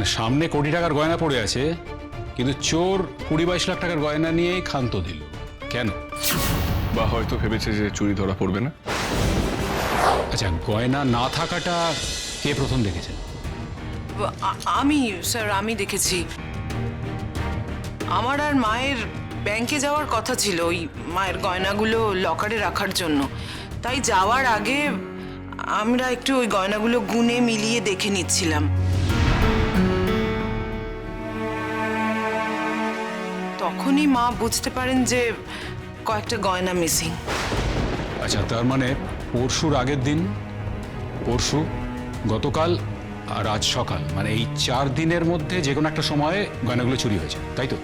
সামনে কোটি টাকার গয়না পড়ে আছে, কিন্তু চোর 20-22 লাখ টাকার গয়না নিয়েই ক্ষান্ত দিল কেন? বা হয়তো ভেবেছে যে চুরি ধরা পড়বে না। আচ্ছা, গয়না না থাকাটা কে প্রথম দেখেছে? আমি স্যার, আমি দেখেছি। আমার আর মায়ের ব্যাংকে যাওয়ার কথা ছিল ওই মায়ের গয়নাগুলো লকারে রাখার জন্য। তাই যাওয়ার আগে আমরা একটু ওই গয়নাগুলো গুনে মিলিয়ে দেখে নিচ্ছিলাম। তখনই মা বুঝতে পারেন যে কয়েকটা গয়না মিসিং। আচ্ছা, তার মানে পরশুর আগের দিন, পরশু, গতকাল আর আজ সকাল, মানে এই 4 দিনের মধ্যে যে কোনো একটা সময়ে গয়নাগুলো চুরি হয়েছে, তাই তো?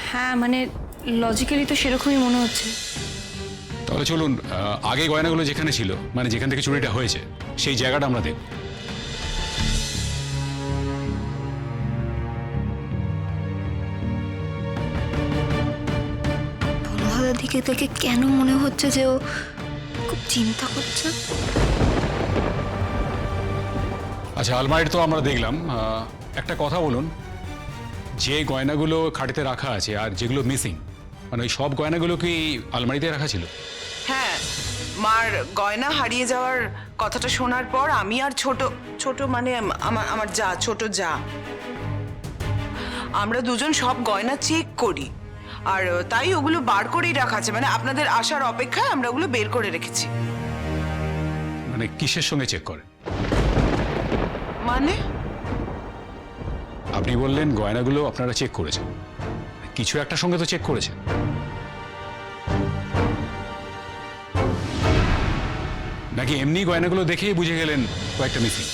হ্যাঁ, মানে লজিক্যালি তো সেরকমই মনে হচ্ছে। তাহলে চলুন আগে গয়নাগুলো যেখানে ছিল, মানে যেখান থেকে চুরিটা হয়েছে, সেই জায়গাটা আমরা দেখব। ভোলাদার দিকে থেকে কেন মনে হচ্ছে যে ও খুব চিন্তা করছে? আচ্ছা, আলমারি তো আমরা দেখলাম। একটা কথা বলুন, যে গয়নাগুলো খাটেতে রাখা আছে আর যেগুলো মিসিং, মানে ওই সব গয়নাগুলো কি আলমারিতে রাখা ছিল? হ্যাঁ, মার গয়না হারিয়ে যাওয়ার কথাটা শোনার পর আমি আর ছোট মানে আমার ছোট যা, আমরা দুজন সব গয়না চেক করি। আর তাই ওগুলো বার করেই রাখা আছে, মানে আপনাদের আসার অপেক্ষায় আমরা ওগুলো বের করে রেখেছি। মানে কিসের সঙ্গে চেক করেন? মানে আপনি বললেন গয়নাগুলো আপনারা চেক করেছেন, কিছু একটা সঙ্গে তো চেক করেছেন। নাকি এমনি গয়নাগুলো দেখেই বুঝে গেলেন কয়েকটা মিসিং?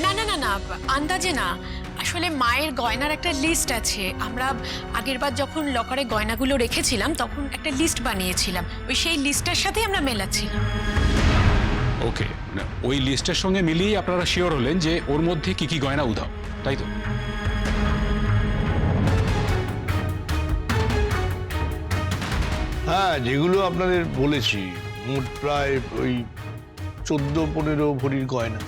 না না না না, আন্দাজে না। আসলে মায়ের গয়নার একটা লিস্ট আছে। আমরা আগেরবার যখন লকারে গয়নাগুলো রেখেছিলাম তখন একটা লিস্ট বানিয়েছিলাম, সেই লিস্টের সাথেই আমরা মেলাচ্ছিলাম। ওকে, ওই লিস্টের সঙ্গে মিলিয়ে আপনারা শিওর হলেন যে ওর মধ্যে কি কি গয়না উধাও, তাই তো? হ্যাঁ, যেগুলো আপনাদের বলেছি মোট প্রায় ওই 14-15 ভরির গয়না।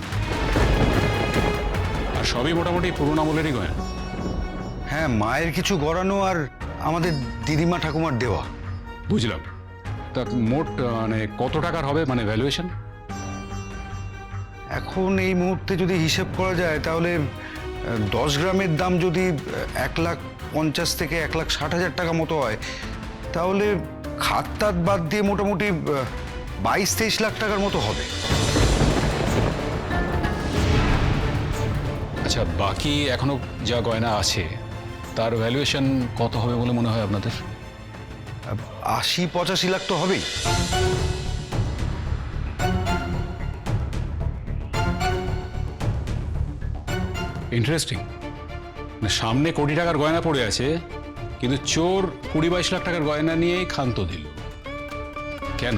আর সবই মোটামুটি পুরোনো আমলেরই গয়না। হ্যাঁ, মায়ের কিছু গড়ানো আর আমাদের দিদিমা ঠাকুমার দেওয়া। বুঝলাম। তা মোট মানে কত টাকার হবে, মানে ভ্যালুয়েশন? এখন এই মুহূর্তে যদি হিসেব করা যায় তাহলে 10 গ্রামের দাম যদি 1,50,000 থেকে 1,60,000 টাকা মতো হয়, তাহলে খাত বাদ দিয়ে মোটামুটি 22-23 লাখ টাকার মতো হবে। আচ্ছা, বাকি এখনো যা গয়না আছে তার ভ্যালুয়েশন কত হবে বলে মনে হয় আপনাদের? 80-85 লাখ তো হবেই। ইন্টারেস্টিং। সামনে কোটি টাকার গয়না পড়ে আছে, কিন্তু চোর 20-22 লাখ টাকার গয়না নিয়েই ক্ষান্ত দিল কেন?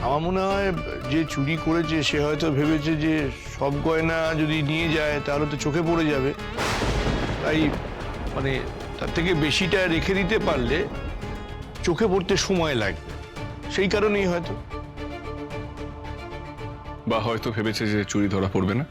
আমার মনে হয় যে চুরি করেছে সে হয়তো ভেবেছে যে সব গয়না যদি নিয়ে যায় তাহলে তো চোখে পড়ে যাবে, তাই মানে তার থেকে বেশিটা রেখে দিতে পারলে চোখে পড়তে সময় লাগবে, সেই কারণেই হয়তো। বা হয়তো ভেবেছে যে চুরি ধরা পড়বে না।